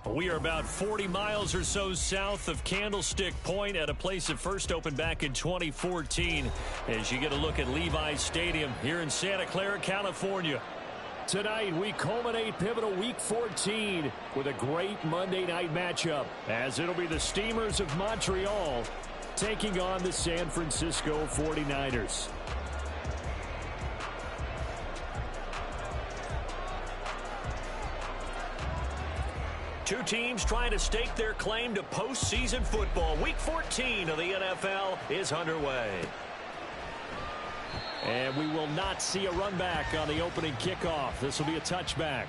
We are about 40 miles or so south of Candlestick Point at a place that first opened back in 2014 as you get a look at Levi's Stadium here in Santa Clara, California. Tonight, we culminate pivotal Week 14 with a great Monday night matchup as it'll be the Steemers of Montreal taking on the San Francisco 49ers. Two teams trying to stake their claim to postseason football. Week 14 of the NFL is underway. And we will not see a run back on the opening kickoff. This will be a touchback.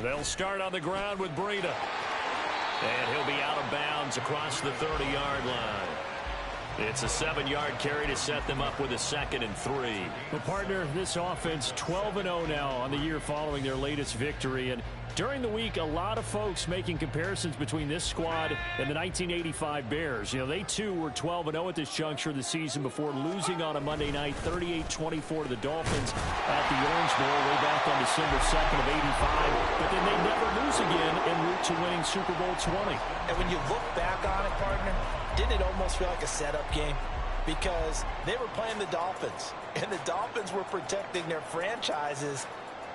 They'll start on the ground with Breida. And he'll be out of bounds across the 30-yard line. It's a 7-yard carry to set them up with a 2nd and 3. Well, partner, this offense 12-0 now on the year following their latest victory. And during the week, a lot of folks making comparisons between this squad and the 1985 Bears. You know, they too were 12-0 at this juncture of the season before losing on a Monday night 38-24 to the Dolphins at the Orange Bowl way back on December 2nd of 85. But then they never lose again en route to winning Super Bowl 20. And when you look back on it, partner, didn't it almost feel like a setup game? Because they were playing the Dolphins, and the Dolphins were protecting their franchise's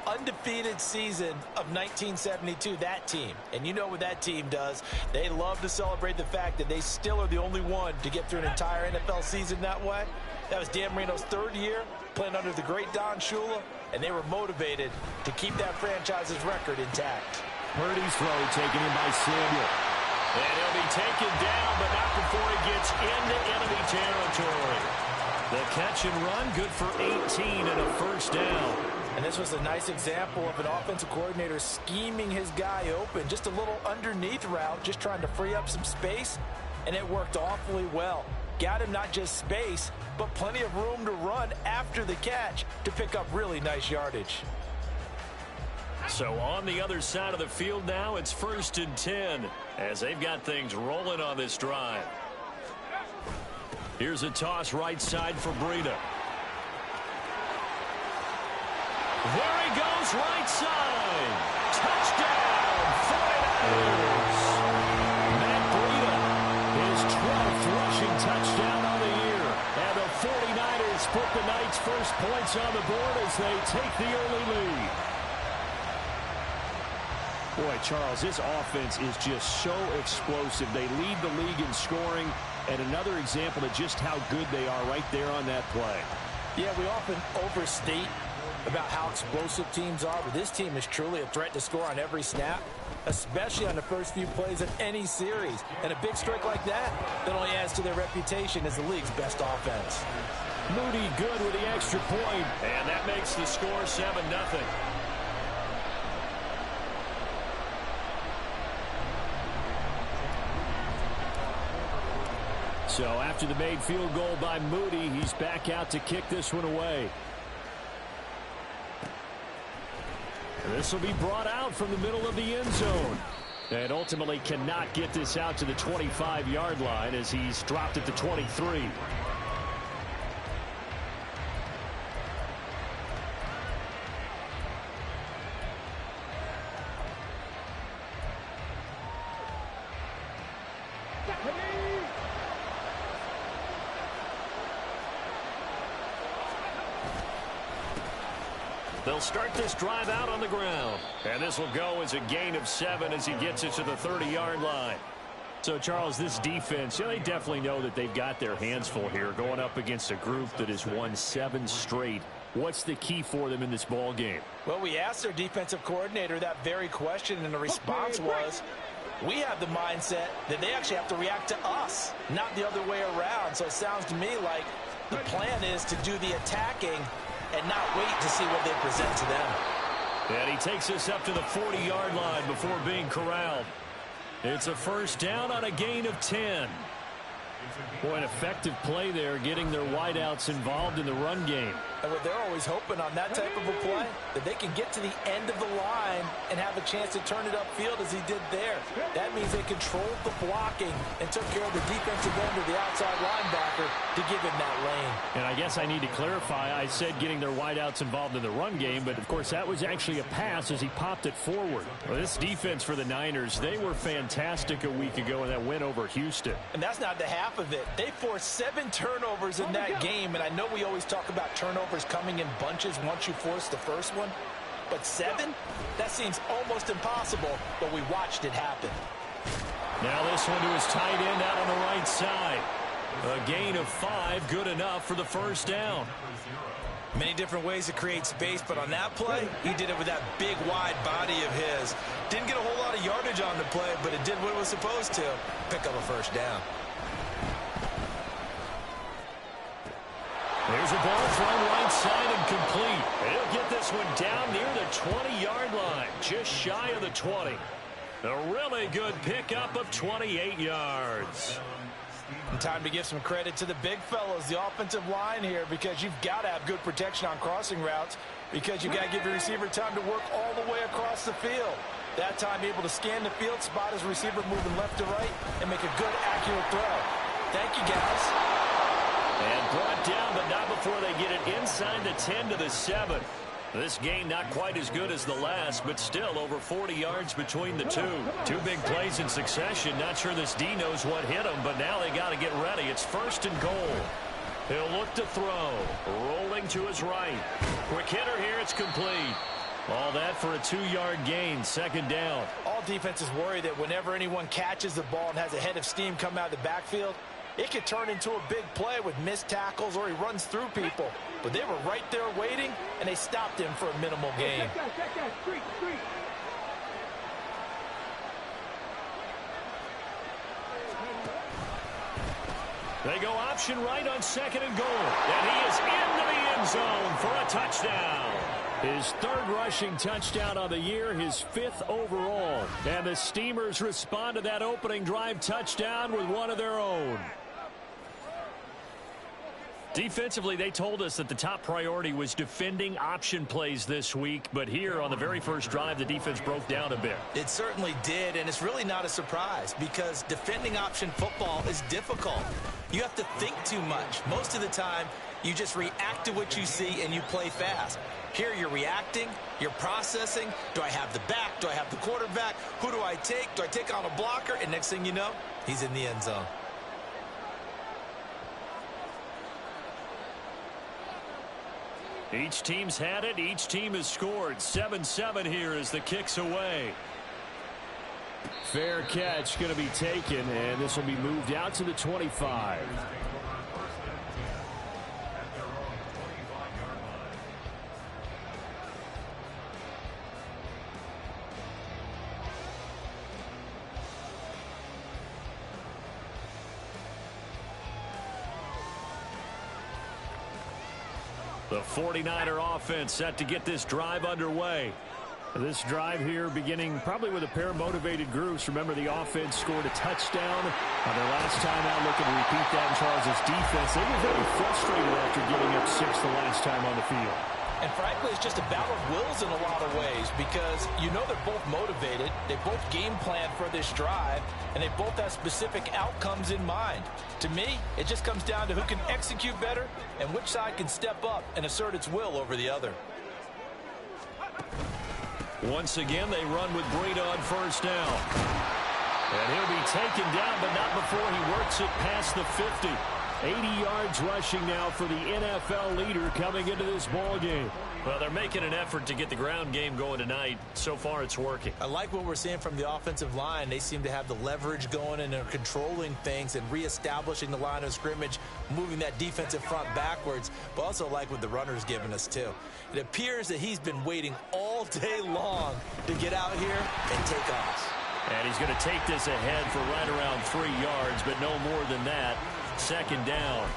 undefeated season of 1972, that team. And you know what that team does. They love to celebrate the fact that they still are the only one to get through an entire NFL season that way. That was Dan Marino's 3rd year, playing under the great Don Shula, and they were motivated to keep that franchise's record intact. Purdy's throw taken in by Samuel. And he'll be taken down, but not before he gets into enemy territory. The catch and run, good for 18 and a first down. And this was a nice example of an offensive coordinator scheming his guy open. Just a little underneath route, just trying to free up some space, and it worked awfully well. Got him not just space, but plenty of room to run after the catch to pick up really nice yardage. So on the other side of the field now, it's 1st and 10 as they've got things rolling on this drive. Here's a toss right side for Breida. There he goes, right side. Touchdown, 49ers. Matt Breida, his 12th rushing touchdown on the year. And the 49ers put the Knights' first points on the board as they take the early lead. Boy, Charles, this offense is just so explosive. They lead the league in scoring, and another example of just how good they are right there on that play. Yeah, we often overstate about how explosive teams are, but this team is truly a threat to score on every snap, especially on the first few plays of any series. And a big streak like that only adds to their reputation as the league's best offense. Moody good with the extra point, and that makes the score 7-0. So after the made field goal by Moody, he's back out to kick this one away. This will be brought out from the middle of the end zone. And ultimately cannot get this out to the 25-yard line as he's dropped at the 23. They'll start this drive out on the ground. And this will go as a gain of 7 as he gets it to the 30-yard line. So, Charles, this defense, they definitely know that they've got their hands full here going up against a group that has won 7 straight. What's the key for them in this ball game? Well, we asked their defensive coordinator that very question, and the response was, we have the mindset that they actually have to react to us, not the other way around. So it sounds to me like the plan is to do the attacking and not wait to see what they present to them. And he takes us up to the 40-yard line before being corralled. It's a first down on a gain of 10. Boy, an effective play there, getting their wideouts involved in the run game. And what they're always hoping on that type of a play, that they can get to the end of the line and have a chance to turn it upfield as he did there. That means they controlled the blocking and took care of the defensive end or the outside linebacker to give him that lane. And I guess I need to clarify, I said getting their wideouts involved in the run game, but of course that was actually a pass as he popped it forward. Well, this defense for the Niners, they were fantastic a week ago in that win over Houston. And that's not the half of it. They forced 7 turnovers in that game, and I know we always talk about turnovers coming in bunches once you force the first one, but 7? That seems almost impossible, but we watched it happen. Now this one to his tight end out on the right side. A gain of 5, good enough for the first down. Many different ways to create space, but on that play, he did it with that big, wide body of his. Didn't get a whole lot of yardage on the play, but it did what it was supposed to. Pick up a first down. There's a ball thrown right side and complete. He'll get this one down near the 20-yard line, just shy of the 20. A really good pickup of 28 yards. And time to give some credit to the big fellows, the offensive line here, because you've got to have good protection on crossing routes, because you've got to give your receiver time to work all the way across the field. That time able to scan the field, spot his receiver moving left to right, and make a good, accurate throw. Thank you, guys. And brought down, but not before they get it inside the 10 to the 7. This game not quite as good as the last, but still over 40 yards between the two. 2 big plays in succession. Not sure this D knows what hit him, but now they got to get ready. It's first and goal. He'll look to throw. Rolling to his right. Quick hitter here. It's complete. All that for a 2-yard gain. Second down. All defenses worry that whenever anyone catches the ball and has a head of steam come out of the backfield, it could turn into a big play with missed tackles or he runs through people. But they were right there waiting, and they stopped him for a minimal gain. They go option right on second and goal. And he is into the end zone for a touchdown. His 3rd rushing touchdown on the year, his 5th overall. And the Steemers respond to that opening drive touchdown with one of their own. Defensively, they told us that the top priority was defending option plays this week. But here on the very first drive, the defense broke down a bit. It certainly did, and it's really not a surprise because defending option football is difficult. You have to think too much. Most of the time, you just react to what you see and you play fast. Here you're reacting, you're processing. Do I have the back? Do I have the quarterback? Who do I take? Do I take on a blocker? And next thing you know, he's in the end zone. Each team's had it. Each team has scored. 7-7 here as the kick's away. Fair catch going to be taken, and this will be moved out to the 25. The 49er offense set to get this drive underway. This drive here beginning probably with a pair of motivated groups. Remember, the offense scored a touchdown on their last time out. Looking to repeat that in Charles' defense. They were very frustrated after giving up 6 the last time on the field. And frankly, it's just a battle of wills in a lot of ways because you know they're both motivated. They both game plan for this drive, and they both have specific outcomes in mind. To me, it just comes down to who can execute better and which side can step up and assert its will over the other. Once again, they run with Breida on first down. And he'll be taken down, but not before he works it past the 50. 80 yards rushing now for the NFL leader coming into this ball game. Well, they're making an effort to get the ground game going tonight. So far, it's working. I like what we're seeing from the offensive line. They seem to have the leverage going and they're controlling things and reestablishing the line of scrimmage, moving that defensive front backwards, but also like what the runner's giving us too. It appears that he's been waiting all day long to get out here and take off. And he's going to take this ahead for right around 3 yards, but no more than that. Second down.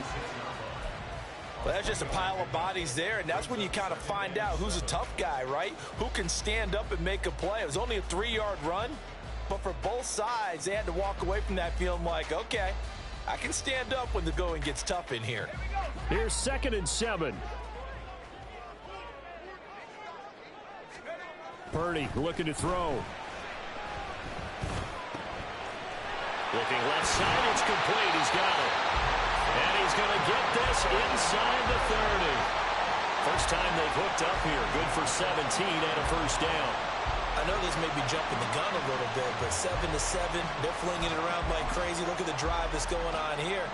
Well, that's just a pile of bodies there, and that's when you kind of find out who's a tough guy, right? Who can stand up and make a play. It was only a 3-yard run, but for both sides, they had to walk away from that feeling like, okay, I can stand up when the going gets tough in here. Here's 2nd and 7. Purdy looking to throw. Looking left side, it's complete. He's got it. And he's going to get this inside the 30. First time they've hooked up here. Good for 17 and a first down. I know this may be jumping the gun a little bit, but 7-7, they're flinging it around like crazy. Look at the drive that's going on here.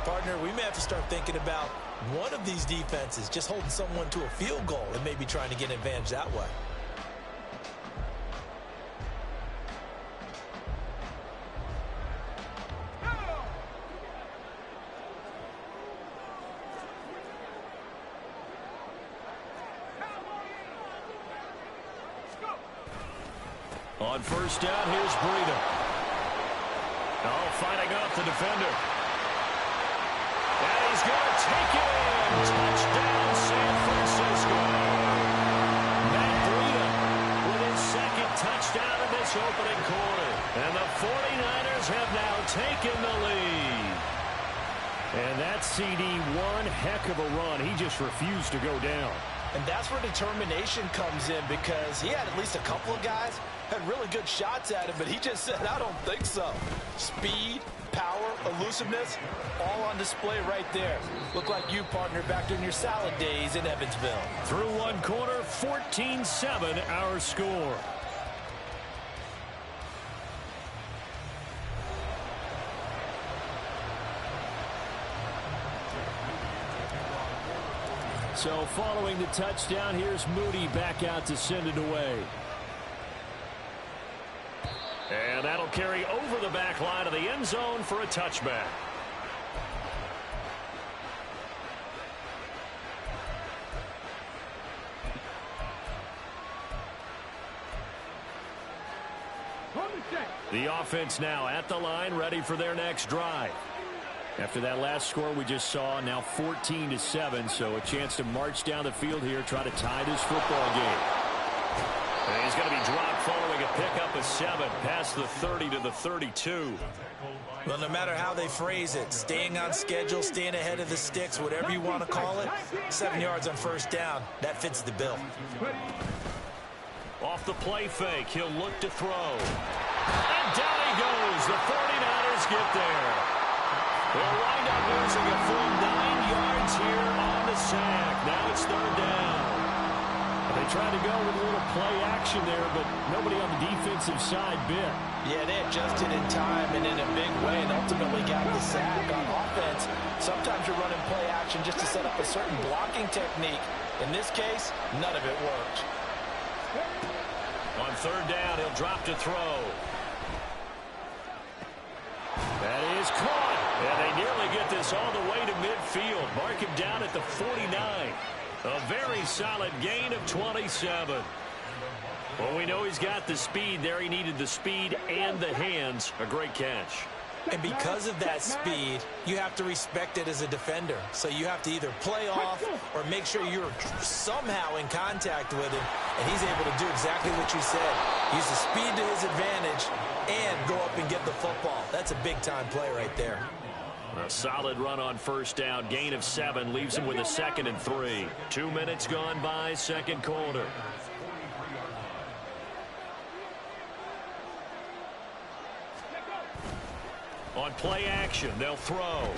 Partner, we may have to start thinking about one of these defenses just holding someone to a field goal and maybe trying to get an advantage that way. On first down, here's Breida. Oh, fighting off the defender. And he's going to take it in. Touchdown, San Francisco. Matt Breida with his second touchdown in this opening quarter. And the 49ers have now taken the lead. And that CD, one heck of a run. He just refused to go down. And that's where determination comes in, because he had at least a couple of guys had really good shots at him, but he just said, I don't think so. Speed, power, elusiveness, all on display right there. Look like you, partner, back during your salad days in Evansville. Through one quarter, 14-7 our score. So following the touchdown, here's Moody back out to send it away. And that'll carry over the back line of the end zone for a touchback. The offense now at the line, ready for their next drive. After that last score we just saw, now 14-7, so a chance to march down the field here, try to tie this football game. And he's going to be dropped following a pickup of 7, past the 30 to the 32. Well, no matter how they phrase it, staying on schedule, staying ahead of the sticks, whatever you want to call it, 7 yards on first down, that fits the bill. Off the play fake, he'll look to throw. And down he goes. The 49ers get there. They'll wind up losing a full 9 yards here on the sack. Now it's third down. They tried to go with a little play action there, but nobody on the defensive side bit. Yeah, they adjusted in time and in a big way and ultimately got the sack on offense. Sometimes you're running play action just to set up a certain blocking technique. In this case, none of it worked. On third down, he'll drop to throw. That is caught. And they nearly get this all the way to midfield. Mark him down at the 49. A very solid gain of 27. Well, we know he's got the speed there. He needed the speed and the hands. A great catch. And because of that speed, you have to respect it as a defender. So you have to either play off or make sure you're somehow in contact with him. And he's able to do exactly what you said. Use the speed to his advantage and go up and get the football. That's a big-time play right there. A solid run on first down. Gain of 7 leaves him with a 2nd and 3. 2 minutes gone by, second quarter. On play action, they'll throw.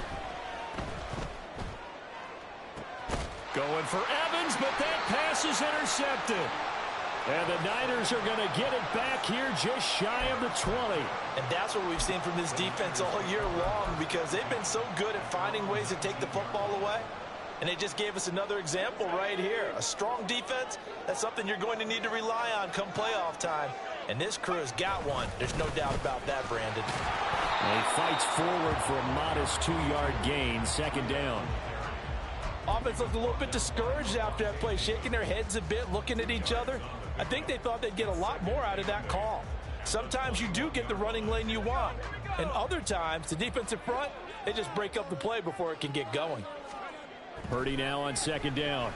Going for Evans, but that pass is intercepted. And the Niners are going to get it back here just shy of the 20. And that's what we've seen from this defense all year long, because they've been so good at finding ways to take the football away. And they just gave us another example right here. A strong defense, that's something you're going to need to rely on come playoff time. And this crew has got one. There's no doubt about that, Brandon. And he fights forward for a modest 2-yard gain, second down. Offense looked a little bit discouraged after that play, shaking their heads a bit, looking at each other. I think they thought they'd get a lot more out of that call. Sometimes you do get the running lane you want. And other times, the defensive front, they just break up the play before it can get going. Purdy now on second down.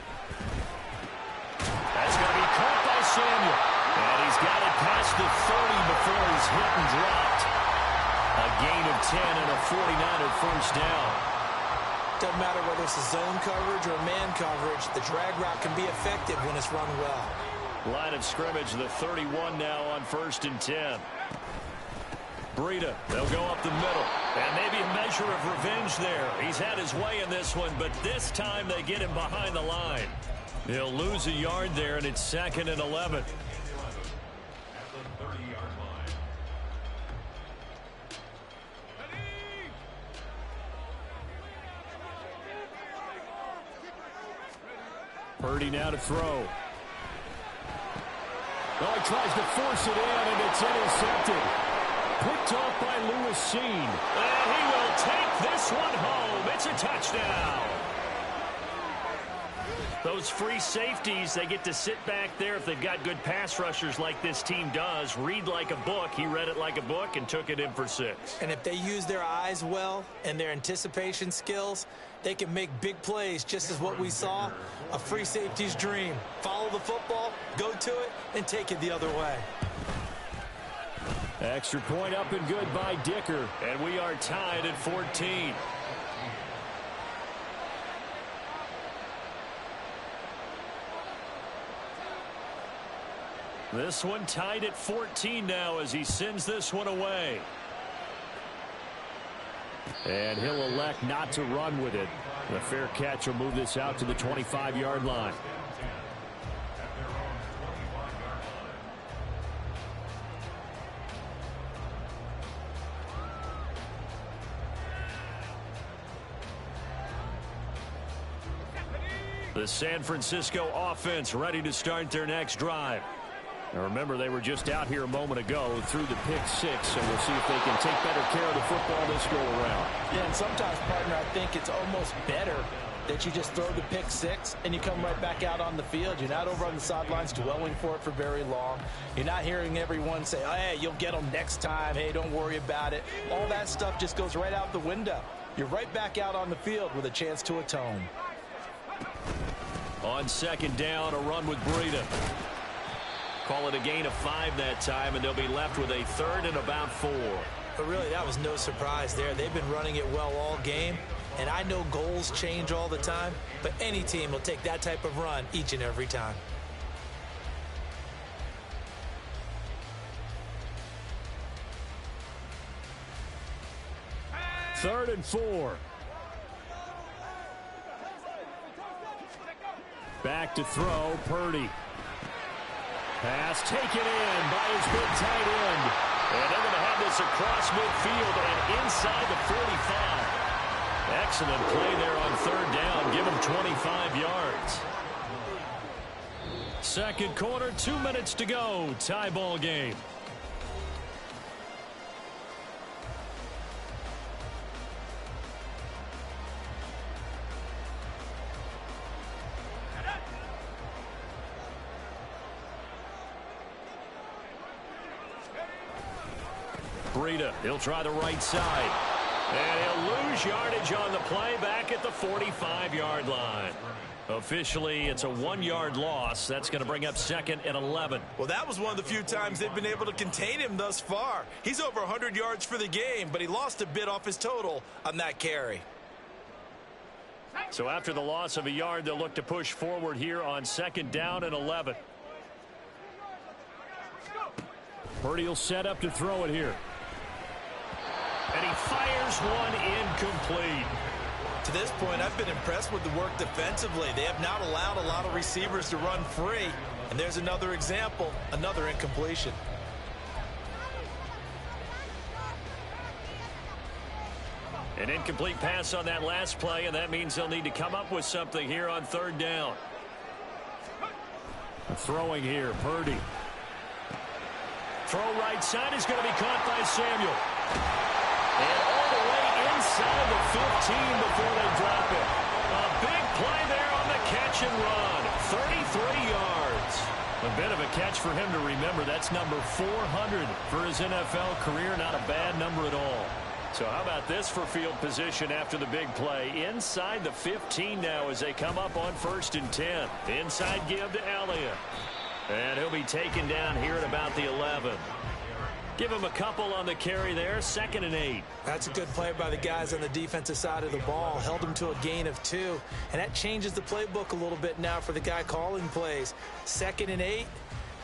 That's going to be caught by Samuel. And he's got it past the 30 before he's hit and dropped. A gain of 10 and a 49er first down. Doesn't matter whether it's a zone coverage or man coverage, the drag route can be effective when it's run well. Line of scrimmage, the 31 now on 1st and 10. Breida, they'll go up the middle. And maybe a measure of revenge there. He's had his way in this one, but this time they get him behind the line. He'll lose a yard there, and it's 2nd and 11. Purdy now to throw. Oh, he tries to force it in, and it's intercepted. Picked off by Lewis Seen. And he will take this one home. It's a touchdown. Those free safeties, they get to sit back there if they've got good pass rushers like this team does. Read like a book. He read it like a book and took it in for 6. And if they use their eyes well and their anticipation skills, they can make big plays, just as what we saw. A free safety's dream. Follow the football, go to it, and take it the other way. Extra point up and good by Dicker. And we are tied at 14. This one tied at 14 now as he sends this one away. And he'll elect not to run with it. The fair catch will move this out to the 25-yard line. The San Francisco offense ready to start their next drive. Now remember, they were just out here a moment ago through the pick 6, so we'll see if they can take better care of the football this go around. Yeah, and sometimes, partner, I think it's almost better that you just throw the pick 6 and you come right back out on the field. You're not over on the sidelines dwelling for it for very long. You're not hearing everyone say, oh, hey, you'll get them next time. Hey, don't worry about it. All that stuff just goes right out the window. You're right back out on the field with a chance to atone. On second down, a run with Breida. Call it a gain of 5 that time, and they'll be left with a 3rd and about 4. But really, that was no surprise there. They've been running it well all game, and I know goals change all the time, but any team will take that type of run each and every time. Third and 4. Back to throw, Purdy. Pass taken in by his big tight end. And they're going to have this across midfield and inside the 45. Excellent play there on 3rd down. Give him 25 yards. Second quarter, 2 minutes to go. Tie ball game. Breida, he'll try the right side. And he'll lose yardage on the play back at the 45-yard line. Officially, it's a 1-yard loss. That's going to bring up 2nd and 11. Well, that was one of the few times they've been able to contain him thus far. He's over 100 yards for the game, but he lost a bit off his total on that carry. So after the loss of a yard, they'll look to push forward here on 2nd down and 11. Purdy will set up to throw it here. And he fires one incomplete. To this point, I've been impressed with the work defensively. They have not allowed a lot of receivers to run free. And there's another example, another incompletion. An incomplete pass on that last play, and that means they'll need to come up with something here on third down. Throwing here, Purdy. Throw right side is going to be caught by Samuel. And all the way inside the 15 before they drop it. A big play there on the catch and run. 33 yards. A bit of a catch for him to remember. That's number 400 for his NFL career. Not a bad number at all. So how about this for field position after the big play? Inside the 15 now as they come up on 1st and 10. Inside give to Elliott. And he'll be taken down here at about the 11. Give him a couple on the carry there. 2nd and 8. That's a good play by the guys on the defensive side of the ball. Held him to a gain of 2. And that changes the playbook a little bit now for the guy calling plays. 2nd and 8.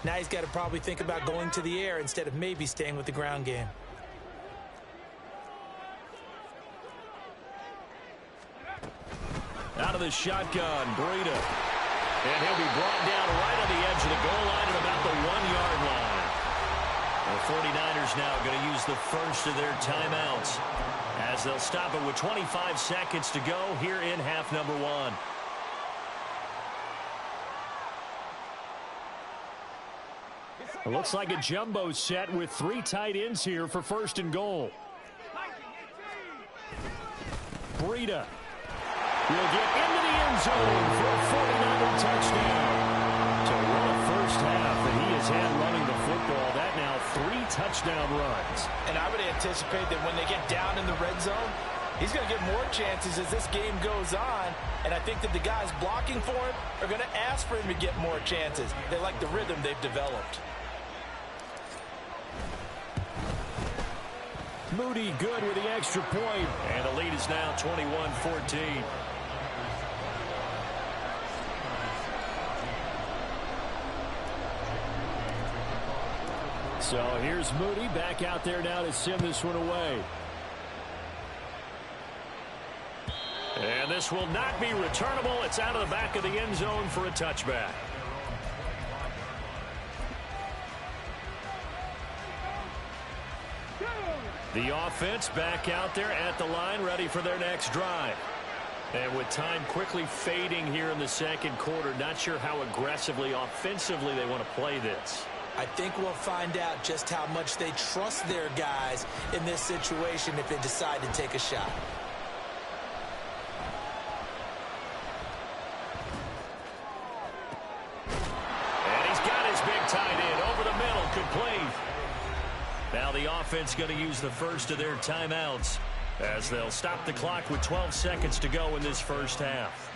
Now he's got to probably think about going to the air instead of maybe staying with the ground game. Out of the shotgun, Breida. And he'll be brought down right on the edge of the goal line at about the 1-yard line. The 49ers now going to use the first of their timeouts as they'll stop it with 25 seconds to go here in half number 1. It looks like a jumbo set with 3 tight ends here for 1st and goal. Breida will get into the end zone for a 49er touchdown. So what a first half that he has had running the football. That now 3 touchdown runs. And I would anticipate that when they get down in the red zone, he's going to get more chances as this game goes on. And I think that the guys blocking for him are going to ask for him to get more chances. They like the rhythm they've developed. Moody good with the extra point. And the lead is now 21-14. So here's Moody back out there now to send this one away. And this will not be returnable. It's out of the back of the end zone for a touchback. The offense back out there at the line, ready for their next drive. And with time quickly fading here in the second quarter, not sure how aggressively, offensively they want to play this. I think we'll find out just how much they trust their guys in this situation if they decide to take a shot. And he's got his big tight end over the middle, complete. Now the offense going to use the first of their timeouts as they'll stop the clock with 12 seconds to go in this first half.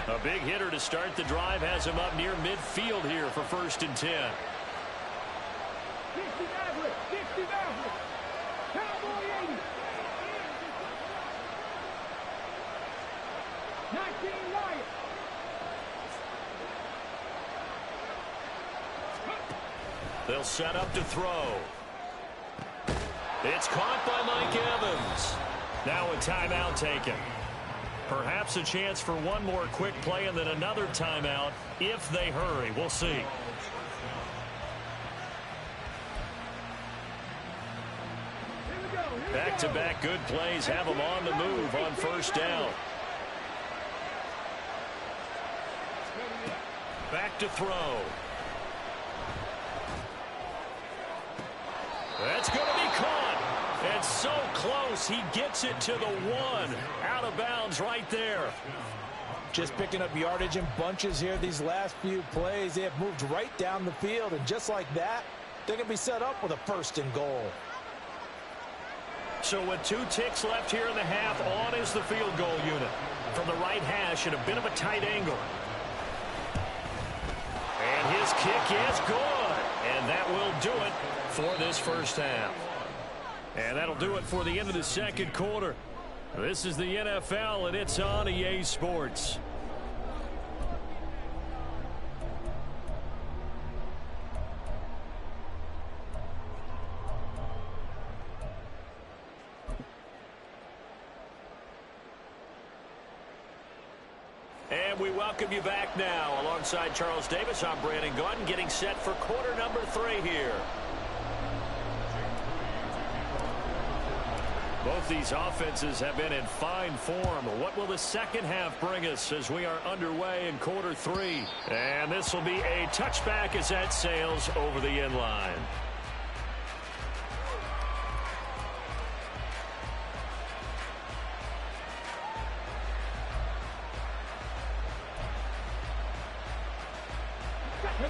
A big hitter to start the drive has him up near midfield here for 1st and 10. They'll set up to throw. It's caught by Mike Evans. Now a timeout taken. Perhaps a chance for one more quick play and then another timeout if they hurry. We'll see. Back-to-back good plays have them on the move on 1st down. Back to throw. That's going to be caught. And so close, he gets it to the 1. Out of bounds right there. Just picking up yardage in bunches here these last few plays. They have moved right down the field, and just like that, they're going to be set up with a 1st and goal. So with 2 ticks left here in the half, on is the field goal unit. From the right hash at a bit of a tight angle. And his kick is good. And that will do it for this first half. And that'll do it for the end of the second quarter. This is the NFL, and it's on EA Sports. And we welcome you back now. Alongside Charles Davis, I'm Brandon Gaudin, getting set for quarter number 3 here. Both these offenses have been in fine form. What will the second half bring us as we are underway in quarter 3? And this will be a touchback as that sails over the end line.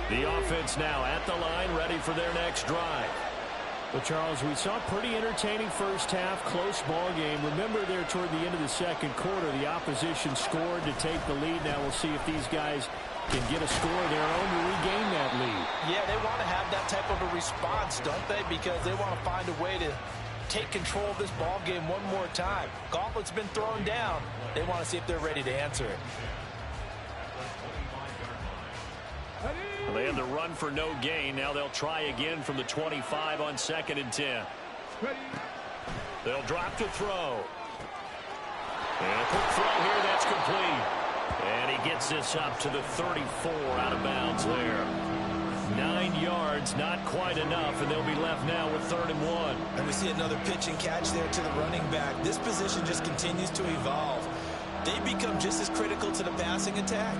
The offense now at the line, ready for their next drive. Well, Charles, we saw a pretty entertaining first half, close ball game. Remember there toward the end of the second quarter, the opposition scored to take the lead. Now we'll see if these guys can get a score of their own to regain that lead. Yeah, they want to have that type of a response, don't they? Because they want to find a way to take control of this ball game one more time. Gauntlet's been thrown down. They want to see if they're ready to answer it. Well, they had the run for no gain. Now they'll try again from the 25 on 2nd and 10. They'll drop to throw. And a quick throw here, that's complete. And he gets this up to the 34, out of bounds there. 9 yards, not quite enough, and they'll be left now with 3rd and 1. And we see another pitch and catch there to the running back. This position just continues to evolve. They become just as critical to the passing attack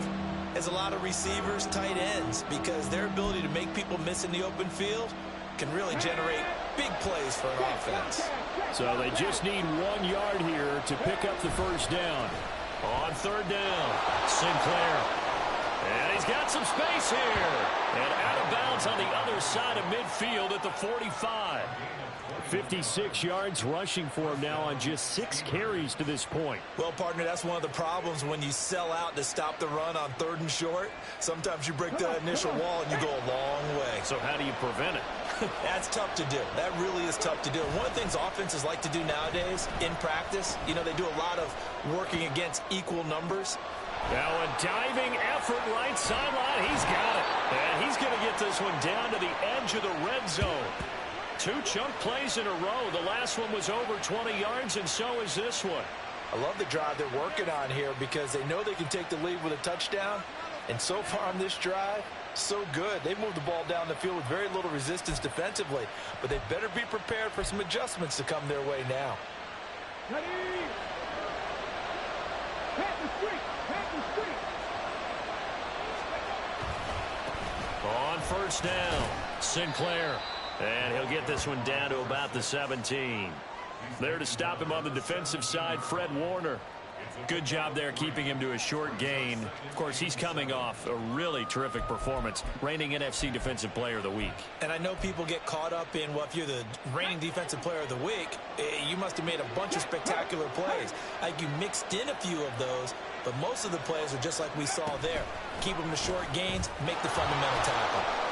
as a lot of receivers, tight ends, because their ability to make people miss in the open field can really generate big plays for an offense. So they just need 1 yard here to pick up the first down. On 3rd down, Sinclair. And he's got some space here. And out of bounds on the other side of midfield at the 45. 56 yards rushing for him now on just 6 carries to this point. Well, partner, that's one of the problems when you sell out to stop the run on 3rd and short. Sometimes you break that initial wall and you go a long way. So how do you prevent it? That's tough to do. That really is tough to do. And one of the things offenses like to do nowadays in practice, you know, they do a lot of working against equal numbers. Now a diving effort right sideline. He's got it. And he's going to get this one down to the edge of the red zone. 2 chunk plays in a row. The last one was over 20 yards, and so is this one. I love the drive they're working on here because they know they can take the lead with a touchdown. And so far on this drive, so good. They moved the ball down the field with very little resistance defensively, but they better be prepared for some adjustments to come their way now. On 1st down, Sinclair. And he'll get this one down to about the 17. There to stop him on the defensive side, Fred Warner. Good job there keeping him to a short gain. Of course, he's coming off a really terrific performance, reigning NFC Defensive Player of the Week. And I know people get caught up in, well, if you're the reigning Defensive Player of the Week, you must have made a bunch of spectacular plays. Like you mixed in a few of those, but most of the plays are just like we saw there. Keep them to short gains, make the fundamental tackle.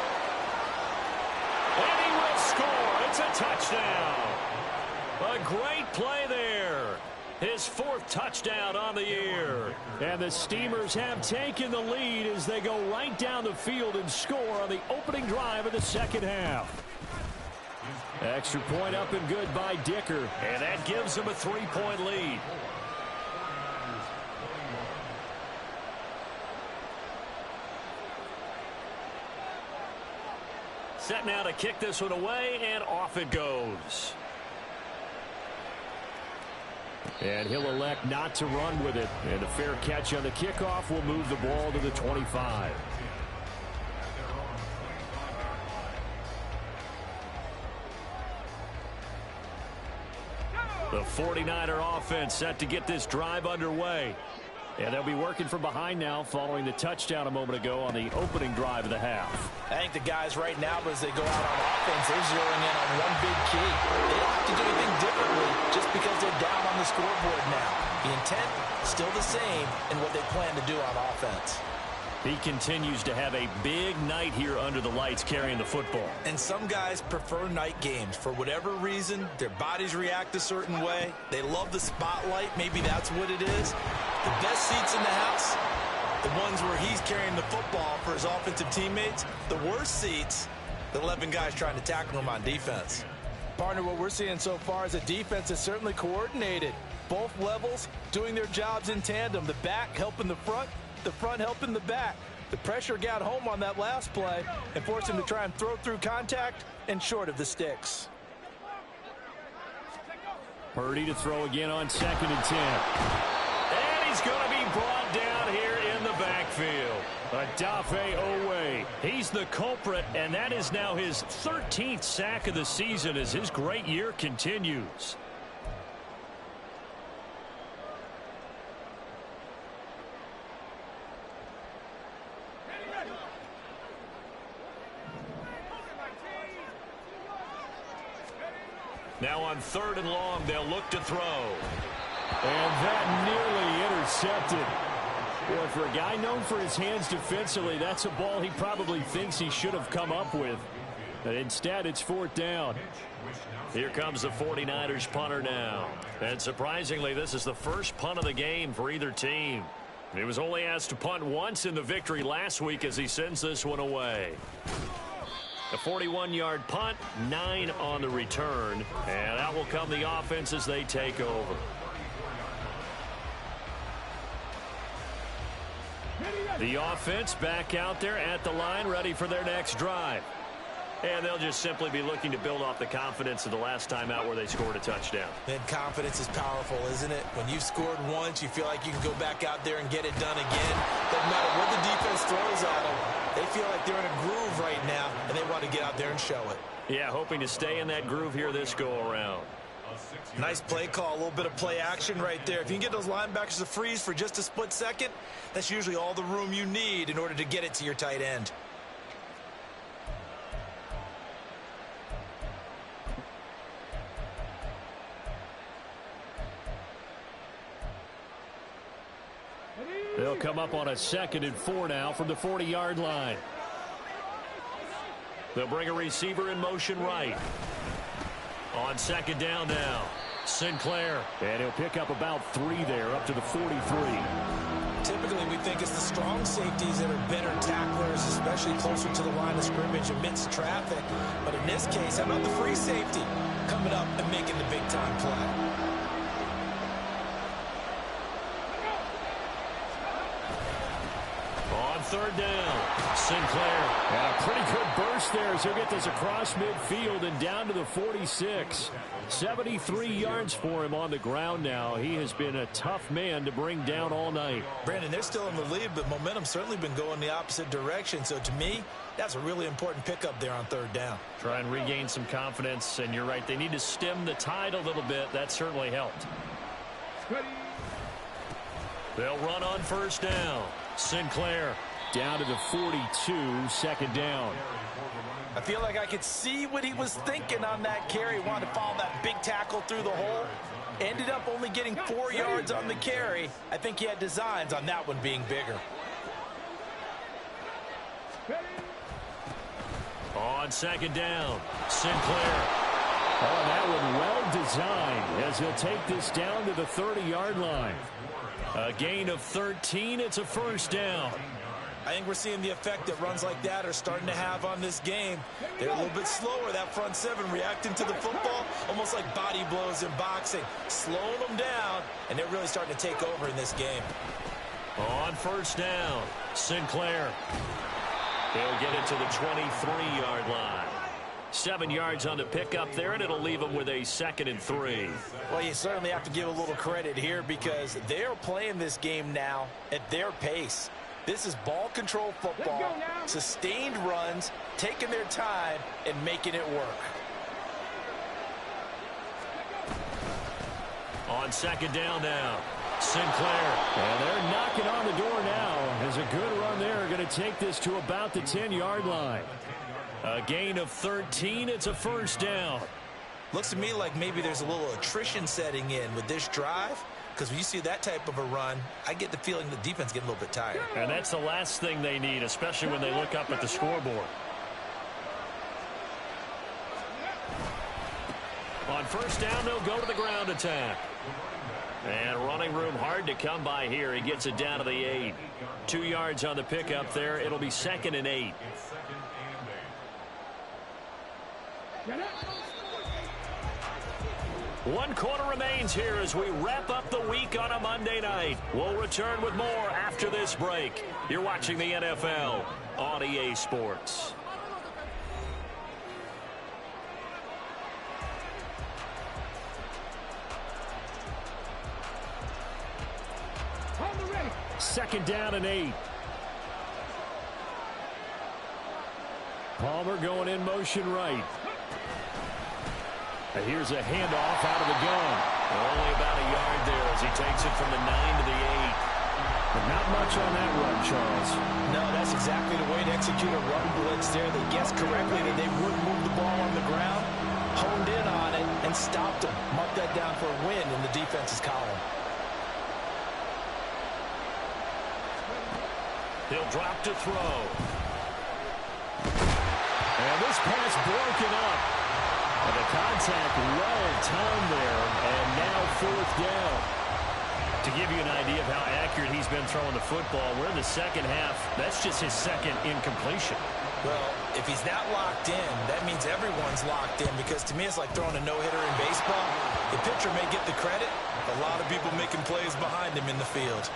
And he will score. It's a touchdown. A great play there. His 4th touchdown on the year. And the Steemers have taken the lead as they go right down the field and score on the opening drive of the second half. Extra point up and good by Dicker. And that gives them a 3-point lead. Set now to kick this one away, and off it goes. And he'll elect not to run with it. And a fair catch on the kickoff will move the ball to the 25. The 49er offense set to get this drive underway. And they'll be working from behind now following the touchdown a moment ago on the opening drive of the half. I think the guys right now, as they go out on offense, they're zeroing in on one big key. They don't have to do anything differently just because they're down on the scoreboard now. The intent, still the same in what they plan to do on offense. He continues to have a big night here under the lights carrying the football. And some guys prefer night games. For whatever reason, their bodies react a certain way. They love the spotlight. Maybe that's what it is. The best seats in the house, the ones where he's carrying the football for his offensive teammates. The worst seats, the 11 guys trying to tackle him on defense. Partner, what we're seeing so far is a defense is certainly coordinated. Both levels doing their jobs in tandem. The back helping the front, the front helping the back. The pressure got home on that last play and forced him to try and throw through contact and short of the sticks. Purdy to throw again on 2nd and 10. And he's going to be brought down here in the backfield. Odafe Owe. He's the culprit, and that is now his 13th sack of the season as his great year continues. Now on 3rd and long, they'll look to throw. And that nearly intercepted. Boy, for a guy known for his hands defensively, that's a ball he probably thinks he should have come up with. But instead, it's 4th down. Here comes the 49ers punter now. And surprisingly, this is the first punt of the game for either team. He was only asked to punt once in the victory last week as he sends this one away. A 41-yard punt, 9 on the return. And out will come the offense as they take over. The offense back out there at the line, ready for their next drive. And they'll just simply be looking to build off the confidence of the last time out where they scored a touchdown. And confidence is powerful, isn't it? When you've scored once, you feel like you can go back out there and get it done again. Doesn't matter what the defense throws at them. They feel like they're in a groove right now, and they want to get out there and show it. Yeah, hoping to stay in that groove here this go-around. Nice play call, a little bit of play action right there. If you can get those linebackers to freeze for just a split second, that's usually all the room you need in order to get it to your tight end. They'll come up on a 2nd and 4 now from the 40-yard line. They'll bring a receiver in motion right. On 2nd down now, Sinclair. And he'll pick up about 3 there, up to the 43. Typically, we think it's the strong safeties that are better tacklers, especially closer to the line of scrimmage amidst traffic. But in this case, how about the free safety coming up and making the big-time play? On 3rd down, Sinclair. And a pretty good burst there as he'll get this across midfield and down to the 46. 73 yards for him on the ground now. He has been a tough man to bring down all night. Brandon, they're still in the lead, but momentum's certainly been going the opposite direction. So to me, that's a really important pickup there on 3rd down. Try and regain some confidence, and you're right. They need to stem the tide a little bit. That certainly helped. They'll run on 1st down. Sinclair. Down to the 42, 2nd down. I feel like I could see what he was thinking on that carry. Wanted to follow that big tackle through the hole. Ended up only getting 4 yards on the carry. I think he had designs on that one being bigger. On 2nd down, Sinclair. Oh, that one well designed as he'll take this down to the 30-yard line. A gain of 13. It's a 1st down. I think we're seeing the effect that runs like that are starting to have on this game. They're a little bit slower, that front 7, reacting to the football, almost like body blows in boxing, slowing them down, and they're really starting to take over in this game. On 1st down, Sinclair. He'll get it to the 23-yard line. 7 yards on the pickup there, and it'll leave them with a 2nd and 3. Well, you certainly have to give a little credit here because they're playing this game now at their pace. This is ball control football, sustained runs, taking their time, and making it work. On 2nd down now, Sinclair. And they're knocking on the door now as a good run there going to take this to about the 10-yard line. A gain of 13. It's a 1st down. Looks to me like maybe there's a little attrition setting in with this drive. Because when you see that type of a run, I get the feeling the defense getting a little bit tired. And that's the last thing they need, especially when they look up at the scoreboard. On 1st down, they'll go to the ground attack. And running room hard to come by here. He gets it down to the 8. 2 yards on the pickup there. It'll be 2nd and 8. 1 quarter remains here as we wrap up the week on a Monday night. We'll return with more after this break. You're watching the NFL on EA Sports. Second down and 8. Palmer going in motion right. And here's a handoff out of the gun. Only about a yard there as he takes it from the 9 to the 8. But not much on that run, Charles. No, that's exactly the way to execute a run blitz there. They guessed correctly that they wouldn't move the ball on the ground, honed in on it, and stopped them. Mark that down for a win in the defense's column. He'll drop to throw. And this pass broken up. And the contact well timed there, and now 4th down. To give you an idea of how accurate he's been throwing the football, we're in the second half. That's just his second incompletion. Well, if he's not locked in, that means everyone's locked in, because to me it's like throwing a no-hitter in baseball. The pitcher may get the credit, a lot of people making plays behind him in the field.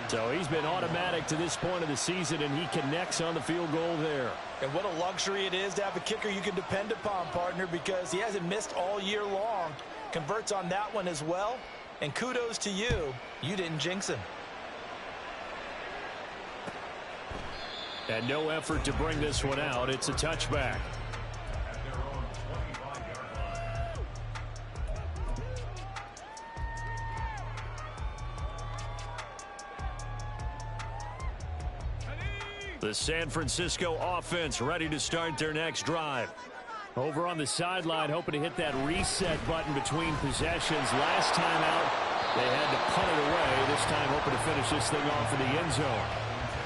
So he's been automatic to this point of the season, and he connects on the field goal there. And what a luxury it is to have a kicker you can depend upon, partner, because he hasn't missed all year long. Converts on that one as well. And kudos to you. You didn't jinx him. And no effort to bring this one out. It's a touchback. The San Francisco offense ready to start their next drive. Over on the sideline, hoping to hit that reset button between possessions. Last time out, they had to punt it away. This time, hoping to finish this thing off in the end zone.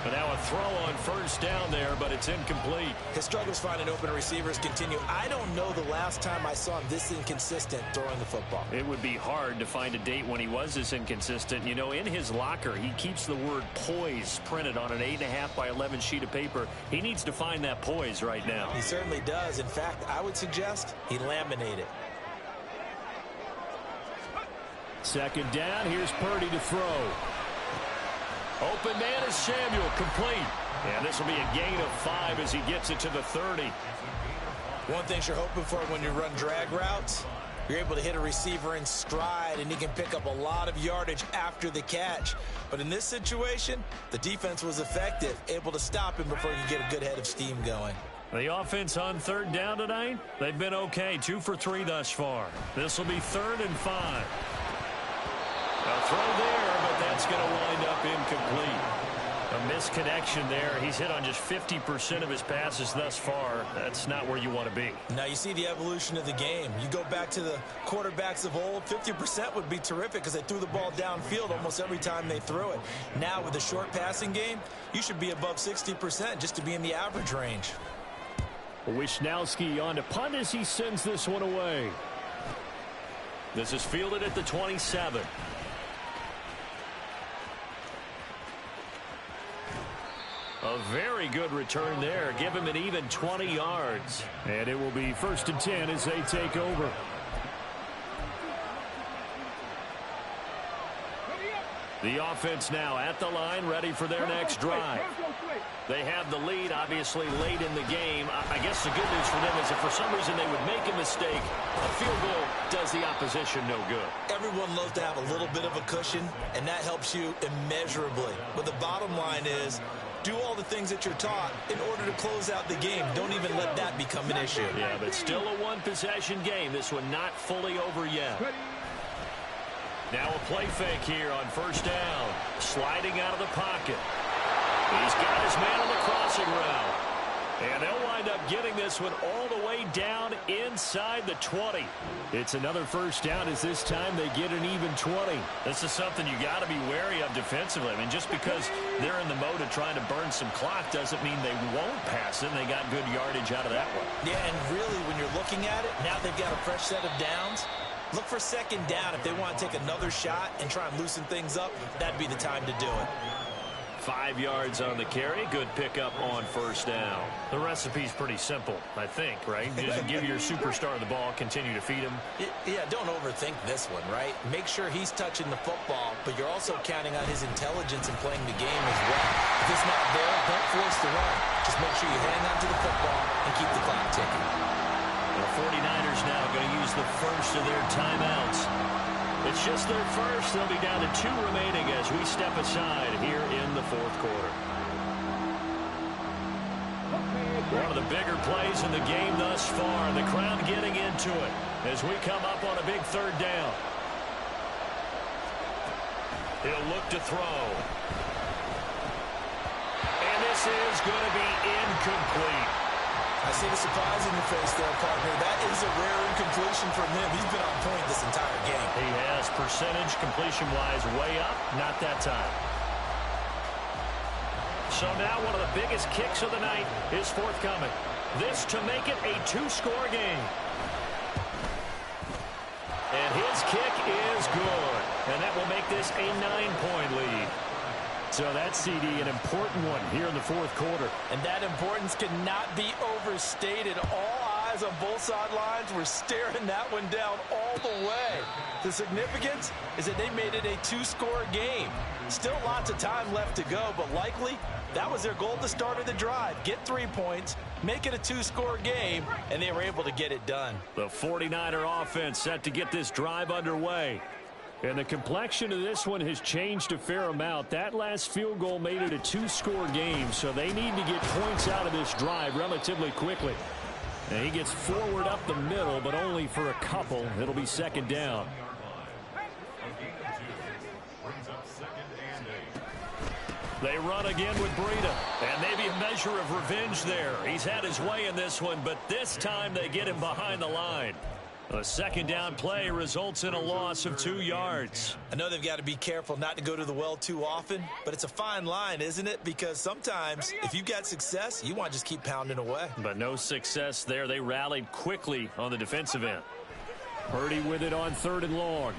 But now a throw on first down there, but it's incomplete. His struggles finding open receivers continue. I don't know the last time I saw him this inconsistent throwing the football. It would be hard to find a date when he was this inconsistent. You know, in his locker, he keeps the word poise printed on an 8.5 by 11 sheet of paper. He needs to find that poise right now. He certainly does. In fact, I would suggest he laminate it. Second down, here's Purdy to throw. Open man is Samuel, complete. And this will be a gain of 5 as he gets it to the 30. One thing you're hoping for when you run drag routes, you're able to hit a receiver in stride, and he can pick up a lot of yardage after the catch. But in this situation, the defense was effective, able to stop him before you get a good head of steam going. The offense on 3rd down tonight, they've been okay, 2 for 3 thus far. This will be 3rd and 5. A throw there, but that's going to wind up incomplete. A misconnection there. He's hit on just 50% of his passes thus far. That's not where you want to be. Now you see the evolution of the game. You go back to the quarterbacks of old, 50% would be terrific because they threw the ball downfield almost every time they threw it. Now with the short passing game, you should be above 60% just to be in the average range. Wishnowski on to punt as he sends this one away. This is fielded at the 27. A very good return there. Give him an even 20 yards. And it will be 1st and 10 as they take over. The offense now at the line, ready for their next drive. They have the lead, obviously, late in the game. I guess the good news for them is if for some reason they would make a mistake, a field goal does the opposition no good. Everyone loves to have a little bit of a cushion, and that helps you immeasurably. But the bottom line is, do all the things that you're taught in order to close out the game. Don't even let that become an issue. Yeah, but still a one-possession game. This one not fully over yet. Now a play fake here on 1st down. Sliding out of the pocket. He's got his man on the crossing route. And they'll wind up getting this one all the way down inside the 20. It's another 1st down as this time they get an even 20. This is something you got to be wary of defensively. I mean, just because they're in the mode of trying to burn some clock doesn't mean they won't pass it. And they got good yardage out of that one. Yeah, and really when you're looking at it, now they've got a fresh set of downs. Look for 2nd down. If they want to take another shot and try and loosen things up, that'd be the time to do it. 5 yards on the carry. Good pickup on first down. The recipe's pretty simple, I think, right? Just give your superstar the ball, continue to feed him. Yeah, don't overthink this one, right? Make sure he's touching the football, but you're also counting on his intelligence in playing the game as well. If it's not there, don't force the run. Just make sure you hang on to the football and keep the clock ticking. The 49ers now going to use the first of their timeouts. It's just their first. They'll be down to 2 remaining as we step aside here in the fourth quarter. One of the bigger plays in the game thus far. The crowd getting into it as we come up on a big third down. He'll look to throw. And this is going to be incomplete. I see the surprise in your face there, partner. That is a rare incompletion from him. He's been on point this entire game. He has percentage completion-wise way up. Not that time. So now one of the biggest kicks of the night is forthcoming. This to make it a 2-score game. And his kick is good. And that will make this a 9-point lead. So that's, CD, an important one here in the fourth quarter. And that importance cannot be overstated. All eyes on both sidelines were staring that one down all the way. The significance is that they made it a 2-score game. Still lots of time left to go, but likely that was their goal at the start of the drive. Get 3 points, make it a 2-score game, and they were able to get it done. The 49er offense set to get this drive underway. And the complexion of this one has changed a fair amount. That last field goal made it a 2-score game, so they need to get points out of this drive relatively quickly. And he gets forward up the middle, but only for a couple. It'll be second down. They run again with Breida, and maybe a measure of revenge there. He's had his way in this one, but this time they get him behind the line. A second down play results in a loss of 2 yards. I know they've got to be careful not to go to the well too often, but it's a fine line, isn't it? Because sometimes if you've got success, you want to just keep pounding away. But no success there. They rallied quickly on the defensive end. Purdy with it on 3rd and long.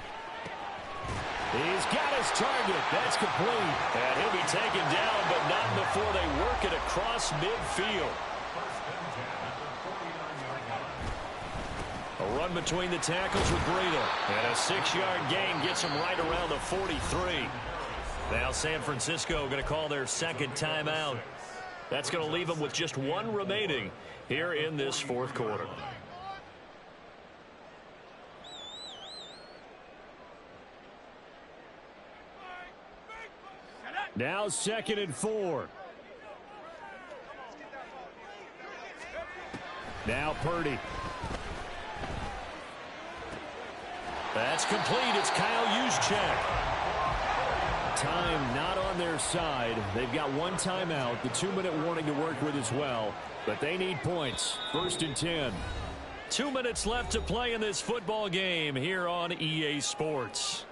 He's got his target. That's complete. And he'll be taken down, but not before they work it across midfield. A run between the tackles with Breida. And a 6-yard gain gets him right around the 43. Now San Francisco going to call their second timeout. That's going to leave them with just 1 remaining here in this fourth quarter. Now 2nd and 4. Now Purdy. That's complete. It's Kyle Juszczyk. Time not on their side. They've got 1 timeout, the 2-minute warning to work with as well. But they need points. 1st and 10. 2 minutes left to play in this football game here on EA Sports.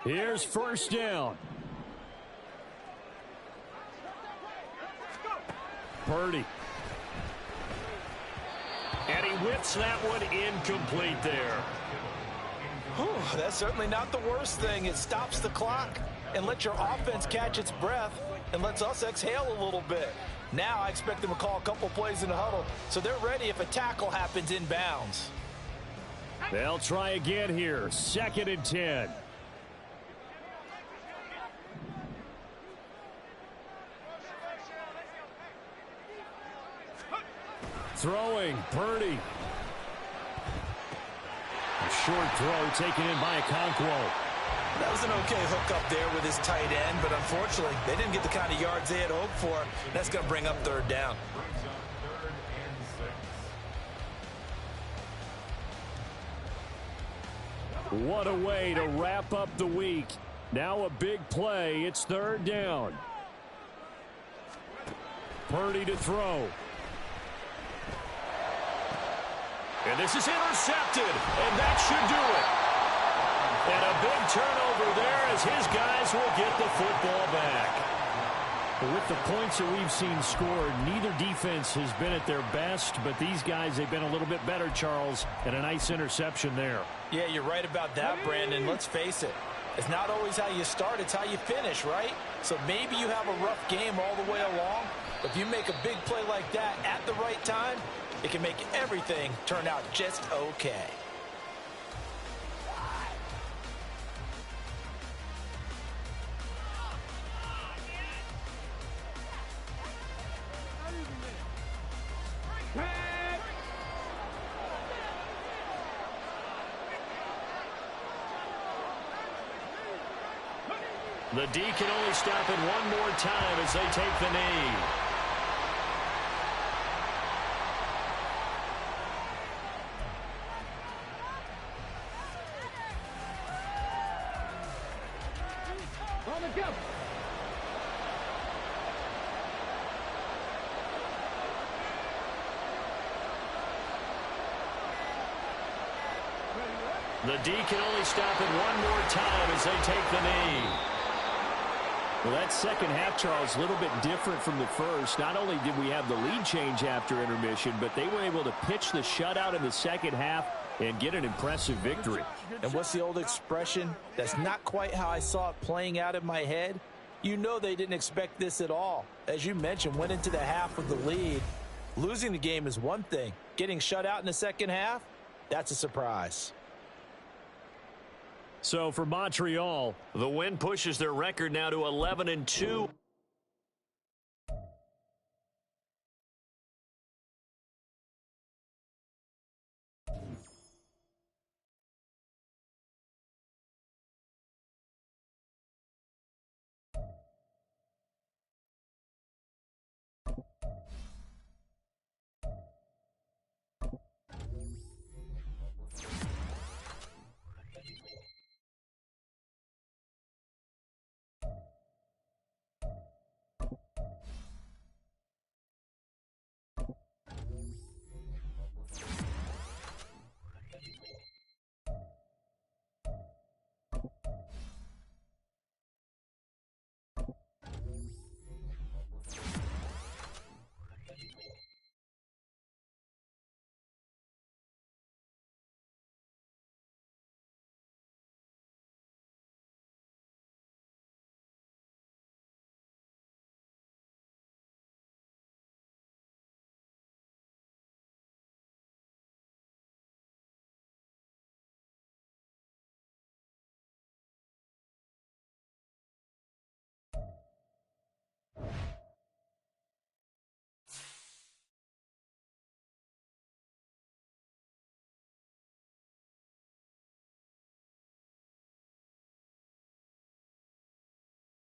Here's 1st down. Purdy. And he whips that one incomplete there. Whew, that's certainly not the worst thing. It stops the clock and lets your offense catch its breath and lets us exhale a little bit. Now I expect them to call a couple plays in the huddle so they're ready if a tackle happens inbounds. They'll try again here. 2nd and 10. Throwing, Purdy. A short throw taken in by Okonkwo. That was an okay hook up there with his tight end, but unfortunately, they didn't get the kind of yards they had hoped for. That's going to bring up 3rd down. What a way to wrap up the week. Now a big play. It's 3rd down. Purdy to throw. And this is intercepted, and that should do it. And a big turnover there as his guys will get the football back. But with the points that we've seen scored, neither defense has been at their best, but these guys, they've been a little bit better, Charles, and a nice interception there. Yeah, you're right about that, Brandon. Let's face it. It's not always how you start, it's how you finish, right? So maybe you have a rough game all the way along, but if you make a big play like that at the right time, it can make everything turn out just okay. The D can only stop it one more time as they take the knee. On the go. The D can only stop it one more time as they take the knee. Well, that second half, Charles, a little bit different from the first. Not only did we have the lead change after intermission, but they were able to pitch the shutout in the second half and get an impressive victory. And what's the old expression? That's not quite how I saw it playing out in my head. You know they didn't expect this at all. As you mentioned, went into the half with the lead. Losing the game is one thing. Getting shut out in the second half, that's a surprise. So for Montreal, the win pushes their record now to 11-2.